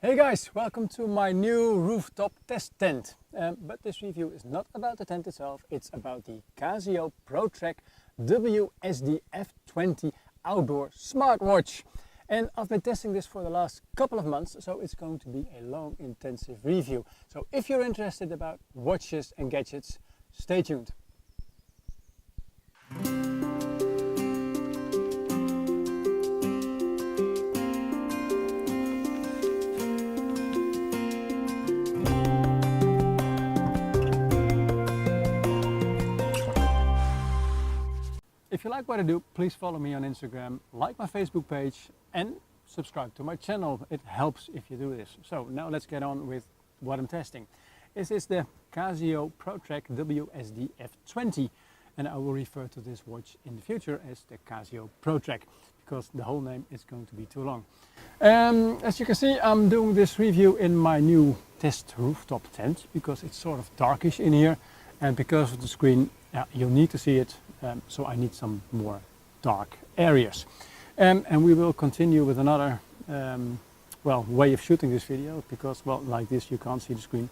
Hey guys, welcome to my new rooftop test tent. But this review is not about the tent itself, it's about the Casio Pro Trek WSD-F20 outdoor smartwatch. And I've been testing this for the last couple of months, so it's going to be a long, intensive review. So if you're interested about watches and gadgets, stay tuned. If you like what I do, please follow me on Instagram, like my Facebook page and subscribe to my channel. It helps if you do this. So now let's get on with what I'm testing. This is the Casio Pro Trek WSD-F20 and I will refer to this watch in the future as the Casio Pro Trek because the whole name is going to be too long. As you can see, I'm doing this review in my new test rooftop tent because it's sort of darkish in here and because of the screen you'll need to see it. So I need some more dark areas. And we will continue with another way of shooting this video because, like this you can't see the screen.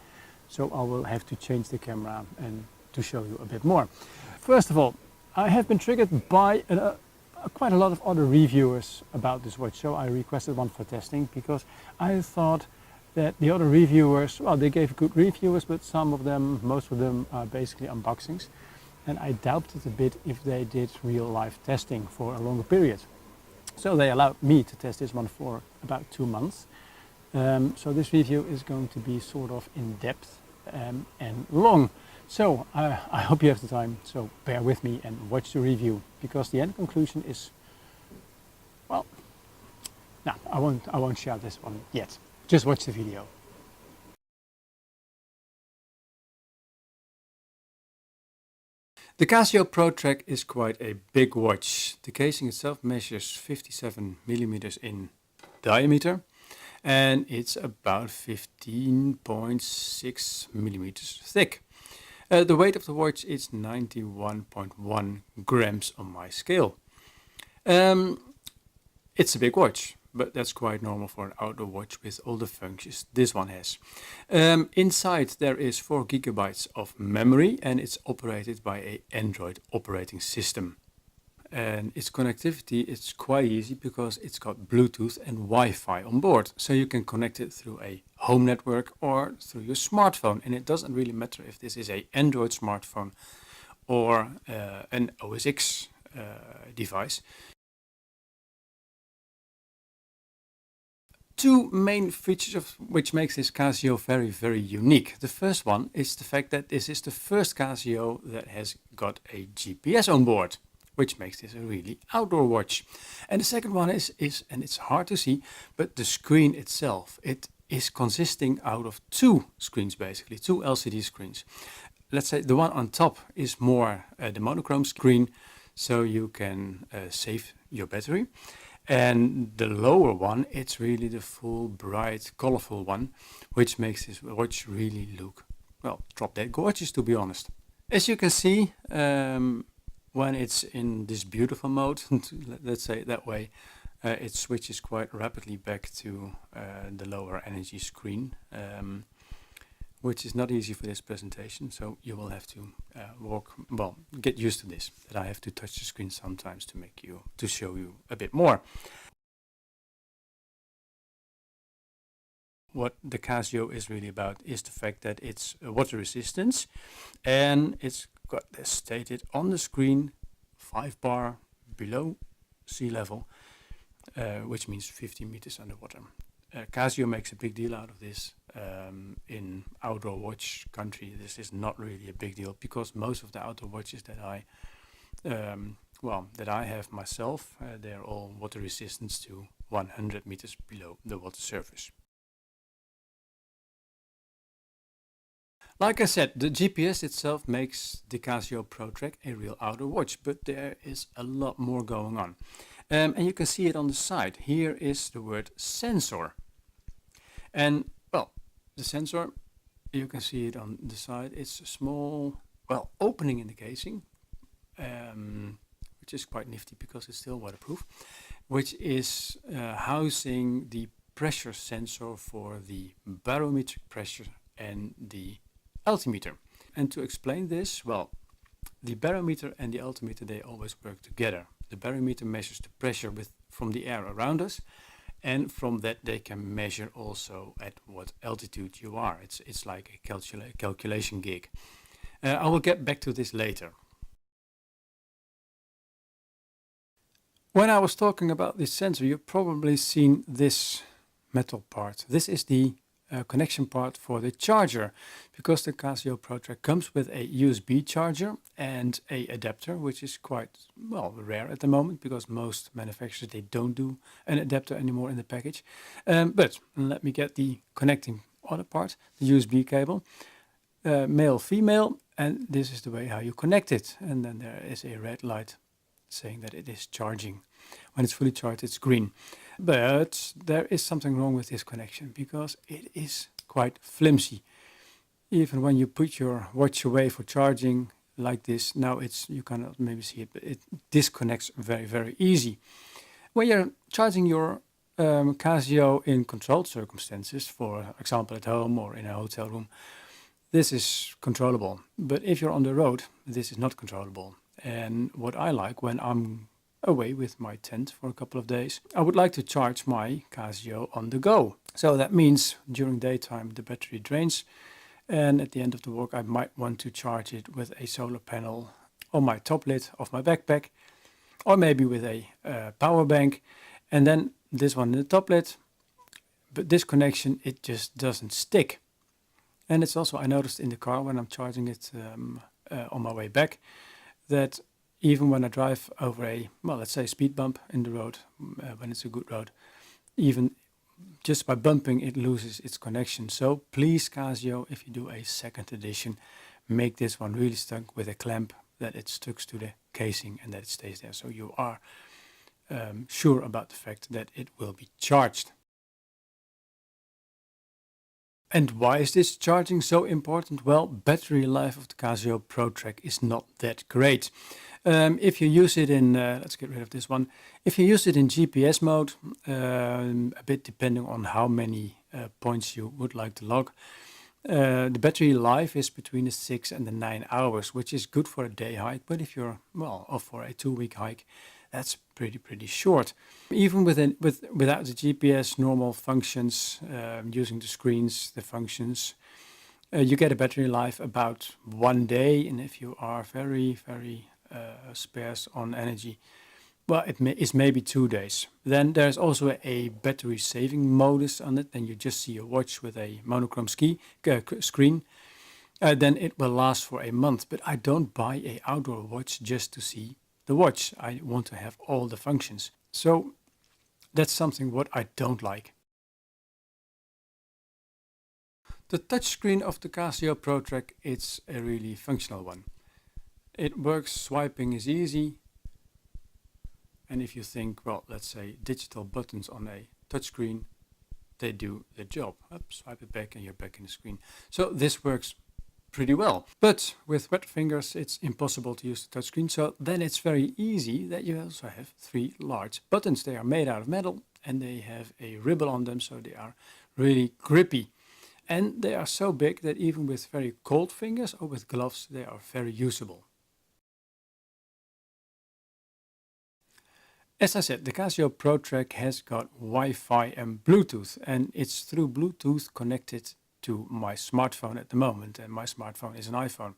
So I will have to change the camera and to show you a bit more. First of all, I have been triggered by quite a lot of other reviewers about this watch. So I requested one for testing because I thought that the other reviewers, they gave good reviews, but most of them are basically unboxings. And I doubted a bit if they did real life testing for a longer period. So they allowed me to test this one for about 2 months. So this review is going to be sort of in depth and long. So I hope you have the time, so bear with me and watch the review because the end conclusion is, I won't shout this one yet. Just watch the video. The Casio Pro Trek is quite a big watch. The casing itself measures 57 millimeters in diameter and it's about 15.6 millimeters thick. The weight of the watch is 91.1 grams on my scale. It's a big watch, but that's quite normal for an outdoor watch with all the functions this one has. Inside there is 4 gigabytes of memory and it's operated by an Android operating system. And its connectivity is quite easy because it's got Bluetooth and Wi-Fi on board. So you can connect it through a home network or through your smartphone. And it doesn't really matter if this is an Android smartphone or an OS X device. 2 main features of which makes this Casio very, very unique. The first one is the fact that this is the first Casio that has got a GPS on board, which makes this a really outdoor watch. And the second one is and it's hard to see, but the screen itself, it is consisting out of 2 screens basically, 2 LCD screens. Let's say the one on top is more the monochrome screen, so you can save your battery. And the lower one, it's really the full, bright, colorful one, which makes this watch really look, drop dead gorgeous, to be honest. As you can see, when it's in this beautiful mode, let's say it that way, it switches quite rapidly back to the lower energy screen, which is not easy for this presentation. So you will have to get used to this, that I have to touch the screen sometimes to show you a bit more. What the Casio is really about is the fact that it's water resistance and it's got this stated on the screen 5 bar below sea level, which means 50 meters underwater. Casio makes a big deal out of this. In outdoor watch country, this is not really a big deal because most of the outdoor watches that I have myself, they're all water resistant to 100 meters below the water surface. Like I said, the GPS itself makes the Casio Pro Trek a real outdoor watch, but there is a lot more going on. And you can see it on the side. Here is the word sensor. And the sensor, you can see it on the side. It's a small, opening in the casing, which is quite nifty because it's still waterproof, which is housing the pressure sensor for the barometric pressure and the altimeter. And to explain this, well, the barometer and the altimeter, they always work together. The barometer measures the pressure from the air around us, and from that they can measure also at what altitude you are. It's like a calculation gig. I will get back to this later. When I was talking about this sensor, you've probably seen this metal part. This is the connection part for the charger, because the Casio Pro Trek comes with a USB charger and a adapter, which is quite, well, rare at the moment, because most manufacturers, they don't do an adapter anymore in the package. But let me get the connecting other part, the USB cable, male, female, and this is the way how you connect it. And then there is a red light saying that it is charging. When it's fully charged, it's green. But there is something wrong with this connection, because it is quite flimsy. Even when you put your watch away for charging like this, now you cannot maybe see it, but it disconnects very, very easy. When you're charging your Casio in controlled circumstances, for example at home or in a hotel room, this is controllable. But if you're on the road, this is not controllable. And what I like when I'm away with my tent for a couple of days, I would like to charge my Casio on the go. So that means during daytime the battery drains, and at the end of the walk I might want to charge it with a solar panel on my top lid of my backpack, or maybe with a power bank, and then this one in the top lid. But this connection, it just doesn't stick. And it's also, I noticed in the car when I'm charging it on my way back, that even when I drive over a, well, let's say speed bump in the road, when it's a good road, even just by bumping it loses its connection. So please, Casio, if you do a second edition, make this one really stuck with a clamp, that it sticks to the casing and that it stays there, so you are sure about the fact that it will be charged. And why is this charging so important? Well, battery life of the Casio Pro Trek is not that great. If you use it in, let's get rid of this one. If you use it in GPS mode, a bit depending on how many points you would like to log, the battery life is between the 6 and the 9 hours, which is good for a day hike. But if you're, well, off for a 2-week hike, that's pretty short. Even without the GPS normal functions, using the screens, the functions, you get a battery life about 1 day. And if you are very sparse on energy, well, it's maybe 2 days. Then there's also a battery saving modus on it. Then you just see a watch with a monochrome screen. Then it will last for a month. But I don't buy an outdoor watch just to see the watch. I want to have all the functions. So that's something what I don't like. The touchscreen of the Casio Pro Trek, it's a really functional one. It works, swiping is easy. And if you think, well, let's say digital buttons on a touchscreen, they do the job. Up, swipe it back and you're back in the screen. So this works pretty well. But with wet fingers, it's impossible to use the touchscreen. So then it's very easy that you also have 3 large buttons. They are made out of metal and they have a ribble on them, so they are really grippy. And they are so big that even with very cold fingers or with gloves, they are very usable. As I said, the Casio Pro Trek has got Wi-Fi and Bluetooth, and it's through Bluetooth connected to my smartphone at the moment, and my smartphone is an iPhone.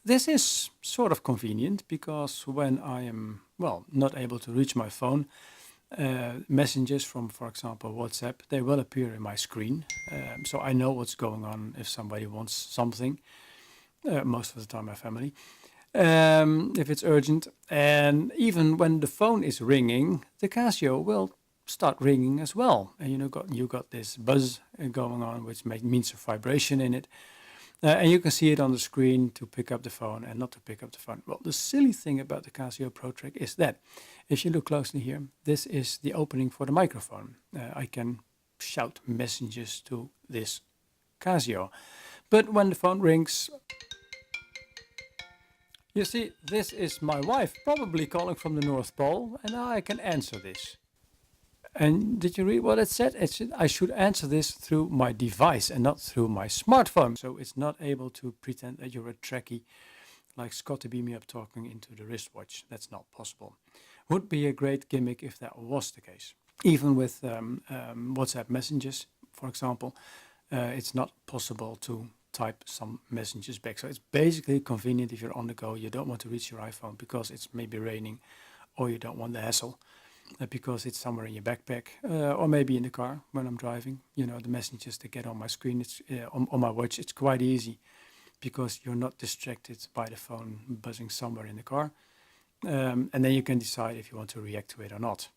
This is sort of convenient, because when I am, well, not able to reach my phone, messages from, for example, WhatsApp, they will appear in my screen, so I know what's going on if somebody wants something, most of the time my family. If it's urgent, and even when the phone is ringing, the Casio will start ringing as well, and you got this buzz going on, which means a vibration in it, and you can see it on the screen to pick up the phone and not to pick up the phone. Well, the silly thing about the Casio Pro Trek is that if you look closely here, this is the opening for the microphone. I can shout messages to this Casio, but when the phone rings, you see, this is my wife probably calling from the North Pole, and now I can answer this. And did you read what it said? It said I should answer this through my device and not through my smartphone. So it's not able to pretend that you're a Trekkie like Scotty Beam Me Up talking into the wristwatch. That's not possible. Would be a great gimmick if that was the case. Even with WhatsApp messages, for example, it's not possible to type some messages back. So it's basically convenient if you're on the go, you don't want to reach your iPhone because it's maybe raining, or you don't want the hassle because it's somewhere in your backpack, or maybe in the car when I'm driving. You know, the messages that get on my screen, it's on my watch, it's quite easy because you're not distracted by the phone buzzing somewhere in the car. And then you can decide if you want to react to it or not.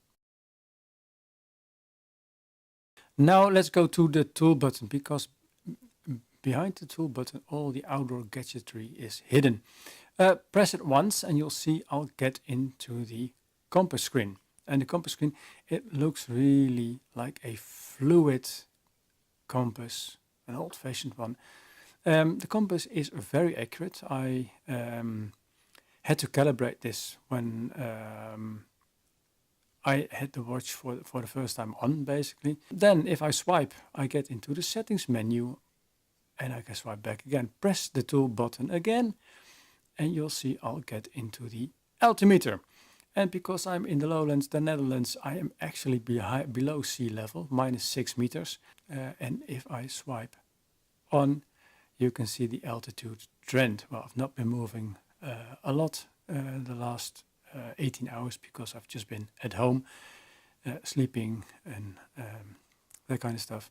Now let's go to the tool button, because behind the tool button all the outdoor gadgetry is hidden. Press it once and you'll see I'll get into the compass screen. And the compass screen, it looks really like a fluid compass, an old-fashioned one. The compass is very accurate. I had to calibrate this when I had the watch for the first time on, basically. Then if I swipe, I get into the settings menu and I can swipe back again. Press the tool button again and you'll see I'll get into the altimeter. And because I'm in the lowlands, the Netherlands, I am actually below sea level, -6 meters. And if I swipe on, you can see the altitude trend. Well, I've not been moving a lot the last 18 hours because I've just been at home, sleeping and that kind of stuff.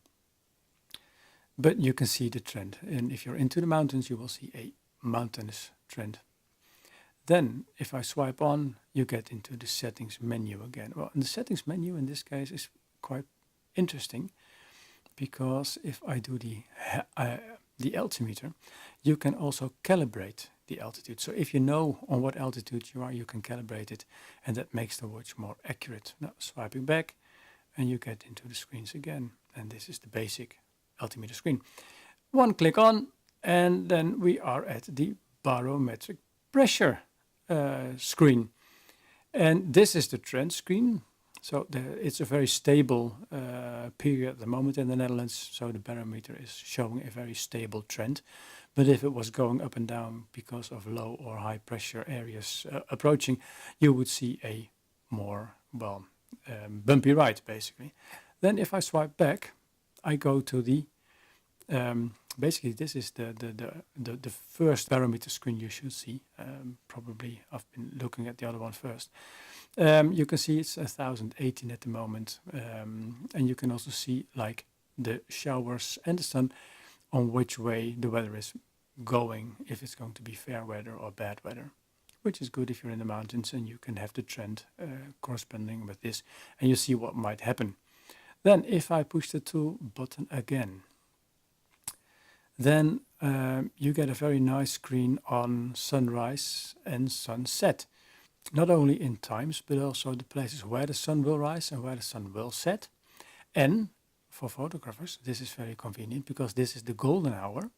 But you can see the trend. And if you're into the mountains, you will see a mountainous trend. Then if I swipe on, you get into the settings menu again. Well, the settings menu in this case is quite interesting, because if I do the altimeter, you can also calibrate the altitude. So if you know on what altitude you are, you can calibrate it, and that makes the watch more accurate. Now swiping back and you get into the screens again. And this is the basic altimeter screen. One click on and then we are at the barometric pressure screen. And this is the trend screen. So it's a very stable period at the moment in the Netherlands. So the barometer is showing a very stable trend. But if it was going up and down because of low or high pressure areas approaching, you would see a more, well, bumpy ride, basically. Then if I swipe back, I go to the, basically this is the first barometer screen you should see. Probably I've been looking at the other one first. You can see it's 1018 at the moment. And you can also see like the showers and the sun, on which way the weather is going, if it's going to be fair weather or bad weather, which is good if you're in the mountains and you can have the trend corresponding with this, and you see what might happen. Then if I push the tool button again, then you get a very nice screen on sunrise and sunset. Not only in times, but also the places where the sun will rise and where the sun will set. And for photographers, this is very convenient because this is the golden hour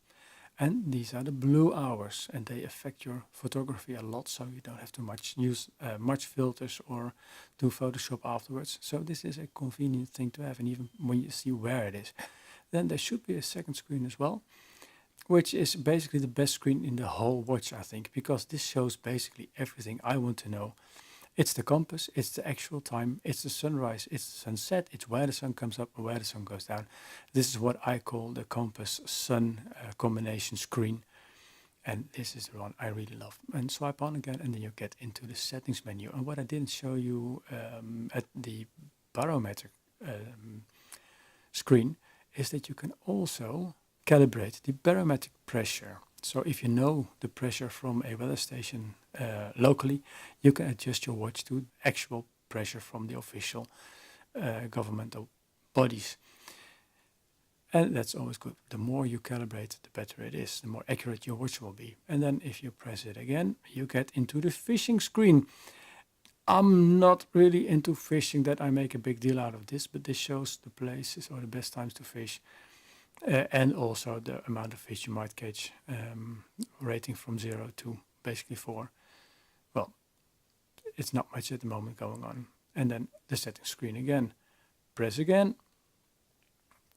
and these are the blue hours, and they affect your photography a lot, so you don't have to use much filters or do Photoshop afterwards. So this is a convenient thing to have, and even when you see where it is. Then there should be a second screen as well, which is basically the best screen in the whole watch, I think, because this shows basically everything I want to know. It's the compass, it's the actual time, it's the sunrise, it's the sunset, it's where the sun comes up and where the sun goes down. This is what I call the compass sun combination screen. And this is the one I really love. And swipe on again and then you get into the settings menu. And what I didn't show you at the barometric screen is that you can also calibrate the barometric pressure. So if you know the pressure from a weather station locally, you can adjust your watch to actual pressure from the official governmental bodies. And that's always good. The more you calibrate, the better it is, the more accurate your watch will be. And then if you press it again, you get into the fishing screen. I'm not really into fishing that I make a big deal out of this, but this shows the places or the best times to fish. And also the amount of fish you might catch, rating from 0 to basically 4. Well, it's not much at the moment going on. And then the settings screen again. press again,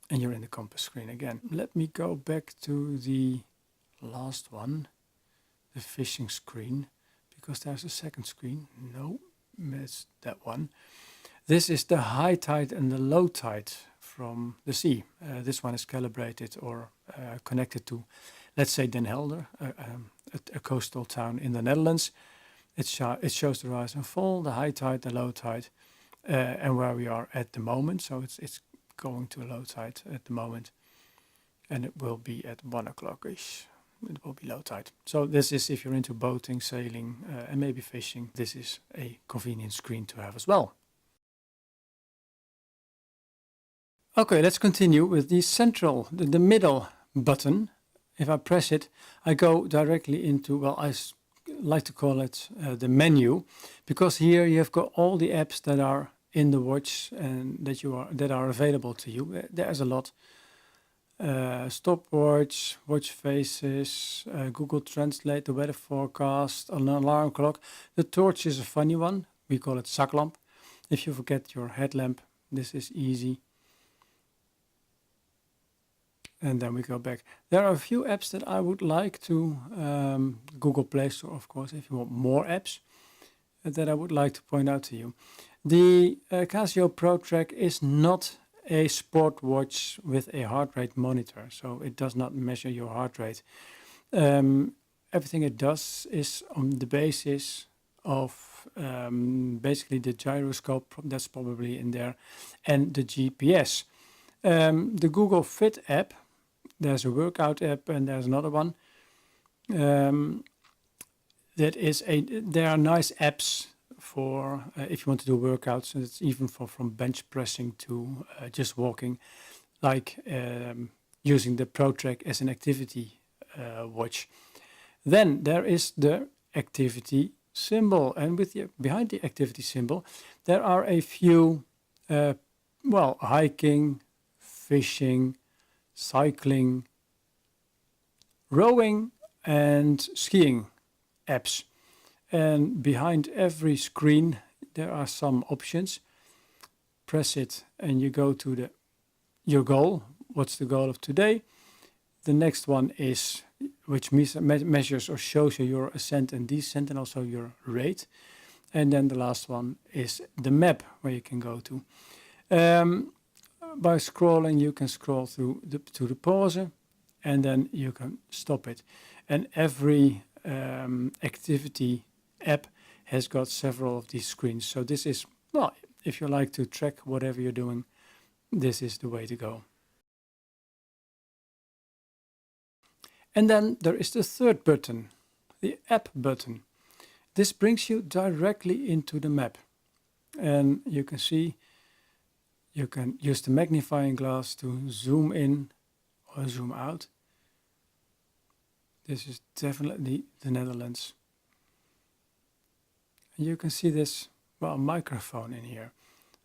and you're in the compass screen again. Let me go back to the last one, the fishing screen, because there's a second screen. No, it's that one. This is the high tide and the low tide from the sea. This one is calibrated or connected to, let's say, Den Helder, a coastal town in the Netherlands. It shows the rise and fall, the high tide, the low tide, and where we are at the moment. So it's going to low tide at the moment, and it will be at 1 o'clock-ish. It will be low tide. So this is, if you're into boating, sailing, and maybe fishing, this is a convenient screen to have as well. Okay, let's continue with the central, the middle button. If I press it, I go directly into, well, I like to call it the menu, because here you have got all the apps that are in the watch and that are available to you. There's a lot. Stopwatch, watch faces, Google Translate, the weather forecast, an alarm clock. The torch is a funny one. We call it zaklamp. If you forget your headlamp, this is easy. And then we go back. There are a few apps that I would like to, Google Play Store, of course, if you want more apps, that I would like to point out to you. The Casio Pro Trek is not a sport watch with a heart rate monitor, so it does not measure your heart rate. Everything it does is on the basis of basically the gyroscope, that's probably in there, and the GPS. The Google Fit app, there's a workout app and there's another one. There are nice apps for if you want to do workouts, and it's even from bench pressing to just walking, like using the Pro Trek as an activity watch. Then there is the activity symbol, and behind the activity symbol there are a few hiking, fishing, cycling, rowing and skiing apps. And behind every screen there are some options. Press it and you go to your goal. What's the goal of today? The next one is which measures or shows you your ascent and descent and also your rate. And then the last one is the map where you can go to. By scrolling you can scroll through to the pause, and then you can stop it. And every activity app has got several of these screens. So this is, well, if you like to track whatever you're doing, this is the way to go. And then there is the third button, the app button. This brings you directly into the map. And you can see you can use the magnifying glass to zoom in or zoom out. This is definitely the Netherlands. And you can see this, microphone in here.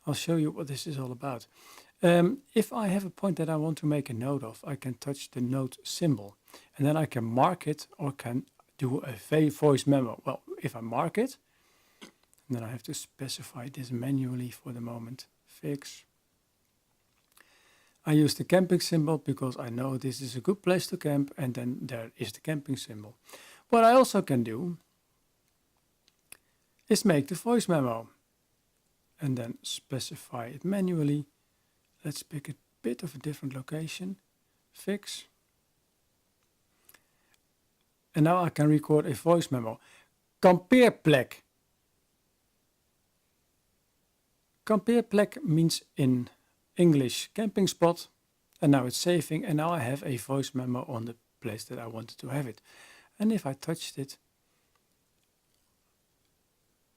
I'll show you what this is all about. If I have a point that I want to make a note of, I can touch the note symbol. And then I can mark it or can do a voice memo. Well, if I mark it, then I have to specify this manually for the moment. Fix. I use the camping symbol because I know this is a good place to camp, and then there is the camping symbol. What I also can do is make the voice memo and then specify it manually. Let's pick a bit of a different location. Fix. And now I can record a voice memo. Kampeerplek. Kampeerplek means in English camping spot, and now it's saving, and now I have a voice memo on the place that I wanted to have it. And if I touched it,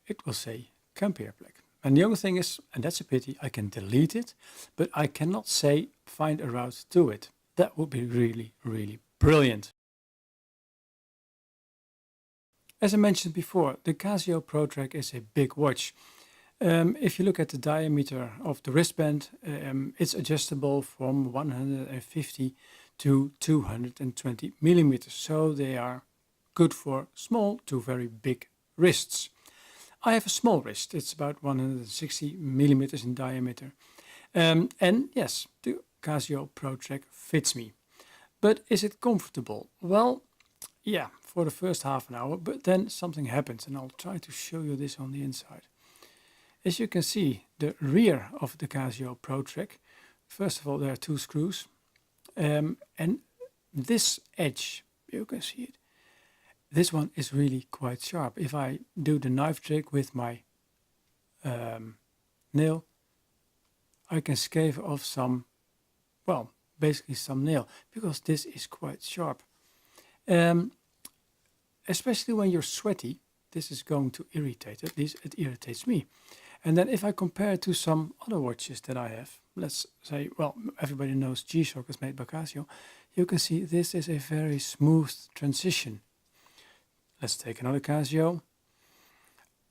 it will say Kampeerplek. And the only thing is, and that's a pity, I can delete it, but I cannot say find a route to it. That would be really, really brilliant. As I mentioned before, the Casio Pro Trek is a big watch. If you look at the diameter of the wristband, it's adjustable from 150 to 220 millimeters. So they are good for small to very big wrists. I have a small wrist. It's about 160 millimeters in diameter. And yes, the Casio Pro Trek fits me. But is it comfortable? Well, yeah, for the first half an hour, but then something happens, and I'll try to show you this on the inside. As you can see, the rear of the Casio Pro Trek, first of all, there are two screws, and this edge, you can see it, this one is really quite sharp. If I do the knife trick with my nail, I can scrape off some, well, basically some nail, because this is quite sharp. Especially when you're sweaty, this is going to irritate, at least it irritates me. And then if I compare it to some other watches that I have, let's say, well, everybody knows G-Shock is made by Casio, you can see this is a very smooth transition. Let's take another Casio.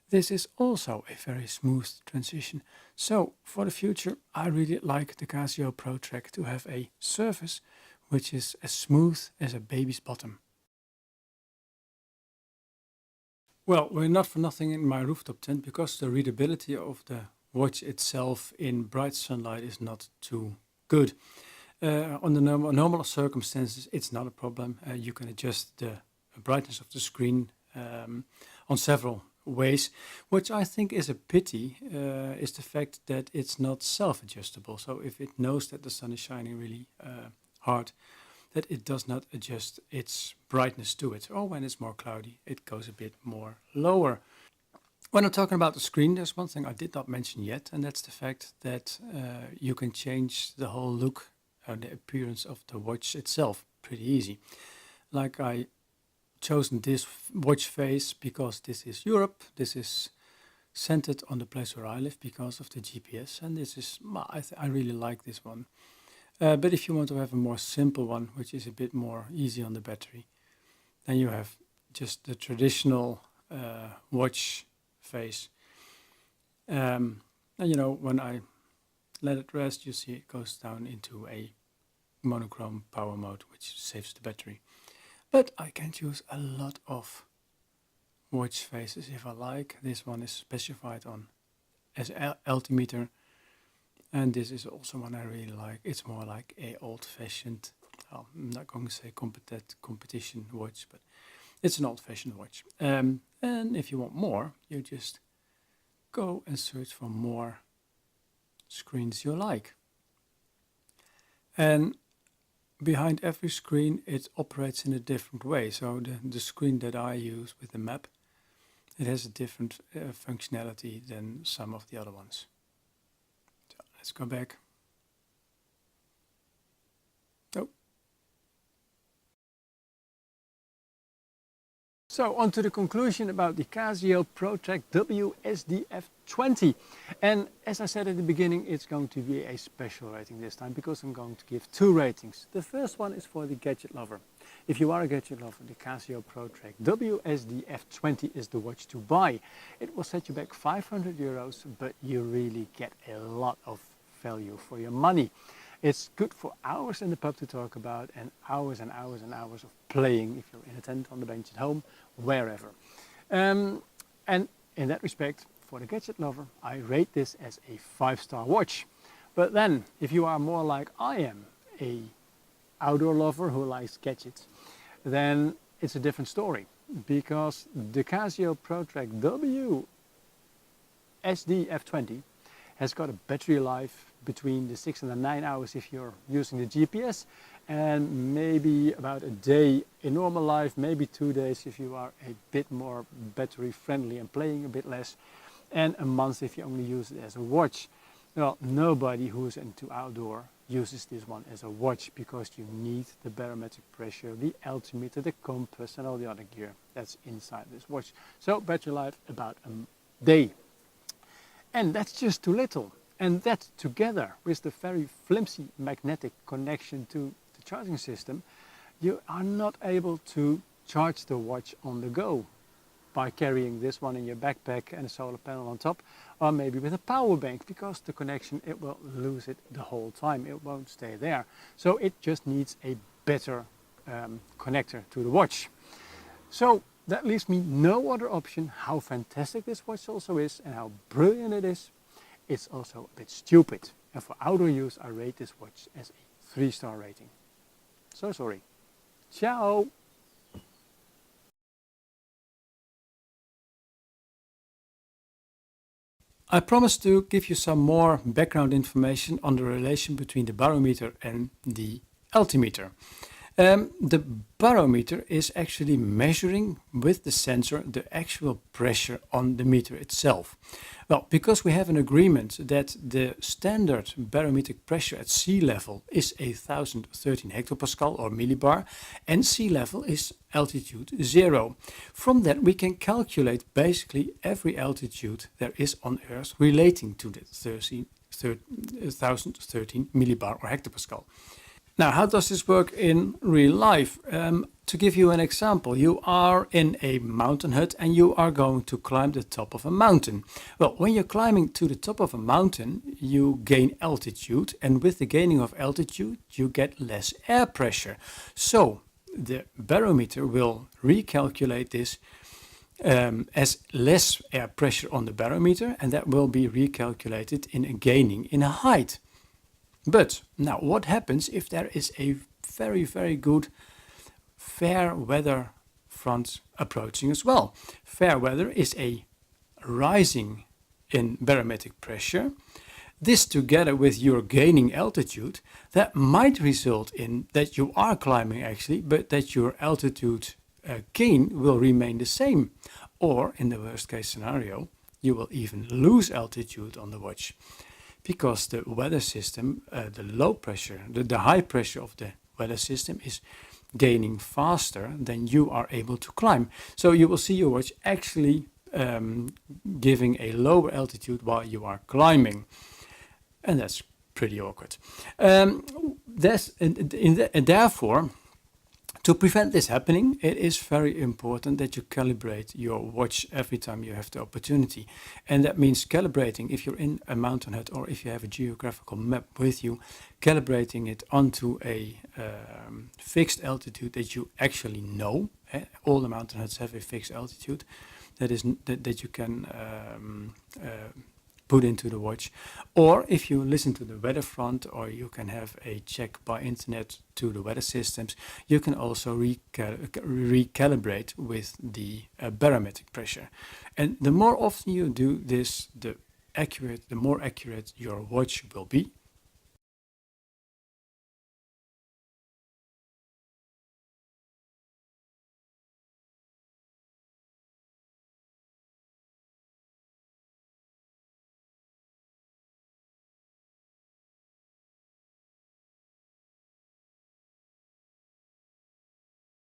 This is also a very smooth transition. So for the future, I really like the Casio Pro Trek to have a surface which is as smooth as a baby's bottom. Well, we're not for nothing in my rooftop tent, because the readability of the watch itself in bright sunlight is not too good. On the normal circumstances, it's not a problem. You can adjust the brightness of the screen on several ways. Which I think is a pity, is the fact that it's not self-adjustable. So if it knows that the sun is shining really hard, that it does not adjust its brightness to it. Or when it's more cloudy, it goes a bit more lower. When I'm talking about the screen, there's one thing I did not mention yet, and that's the fact that you can change the whole look and the appearance of the watch itself pretty easy. Like I chosen this watch face because this is Europe, this is centered on the place where I live because of the GPS, and this is, I really like this one. But if you want to have a more simple one, which is a bit more easy on the battery, then you have just the traditional watch face. And you know, when I let it rest, you see it goes down into a monochrome power mode, which saves the battery. But I can choose a lot of watch faces if I like. This one is specified on as altimeter. And this is also one I really like. It's more like a old-fashioned, well, I'm not going to say competition watch, but it's an old-fashioned watch. And if you want more, you just go and search for more screens you like. And behind every screen, it operates in a different way. So the screen that I use with the map, it has a different functionality than some of the other ones. Let's go back. Oh. So on to the conclusion about the Casio Pro Trek WSD-F20. And as I said at the beginning, it's going to be a special rating this time, because I'm going to give two ratings. The first one is for the gadget lover. If you are a gadget lover, the Casio Pro Trek WSD-F20 is the watch to buy. It will set you back 500 euros, but you really get a lot of value for your money. It's good for hours in the pub to talk about, and hours and hours and hours of playing if you're in a tent, on the bench at home, wherever. And in that respect, for the gadget lover, I rate this as a 5-star watch. But then, if you are more like I am, a outdoor lover who likes gadgets, then it's a different story, because the Casio Pro Trek WSD-F20 has got a battery life between the 6 and the 9 hours if you're using the GPS, and maybe about a day in normal life, maybe 2 days if you are a bit more battery friendly and playing a bit less, and a month if you only use it as a watch. Well, nobody who's into outdoor uses this one as a watch, because you need the barometric pressure, the altimeter, the compass, and all the other gear that's inside this watch. So battery life about a day. And that's just too little. And that, together with the very flimsy magnetic connection to the charging system, you are not able to charge the watch on the go by carrying this one in your backpack and a solar panel on top, or maybe with a power bank, because the connection, it will lose it the whole time. It won't stay there. So it just needs a better connector to the watch. So that leaves me no other option. How fantastic this watch also is and how brilliant it is, it's also a bit stupid. And for outdoor use, I rate this watch as a 3-star rating. So sorry. Ciao! I promised to give you some more background information on the relation between the barometer and the altimeter. The barometer is actually measuring with the sensor the actual pressure on the meter itself. Well, because we have an agreement that the standard barometric pressure at sea level is 1013 hectopascal or millibar, and sea level is altitude 0. From that we can calculate basically every altitude there is on Earth relating to the 1013 millibar or hectopascal. Now, how does this work in real life? To give you an example, you are in a mountain hut and you are going to climb the top of a mountain. Well, when you're climbing to the top of a mountain, you gain altitude, and with the gaining of altitude, you get less air pressure. So the barometer will recalculate this as less air pressure on the barometer, and that will be recalculated in a gaining in a height. But now what happens if there is a very, very good fair weather front approaching as well? Fair weather is a rising in barometric pressure. This together with your gaining altitude, that might result in that you are climbing actually, but that your altitude gain will remain the same. Or in the worst case scenario, you will even lose altitude on the watch, because the weather system, the low pressure, the high pressure of the weather system is gaining faster than you are able to climb. So you will see your watch actually giving a lower altitude while you are climbing. And that's pretty awkward. Therefore, to prevent this happening, it is very important that you calibrate your watch every time you have the opportunity. And that means calibrating, if you're in a mountain hut or if you have a geographical map with you, calibrating it onto a fixed altitude that you actually know. All the mountain huts have a fixed altitude that you can put into the watch. Or if you listen to the weather front, or you can have a check by internet to the weather systems, you can also recalibrate with the barometric pressure. And the more often you do this, the more accurate your watch will be.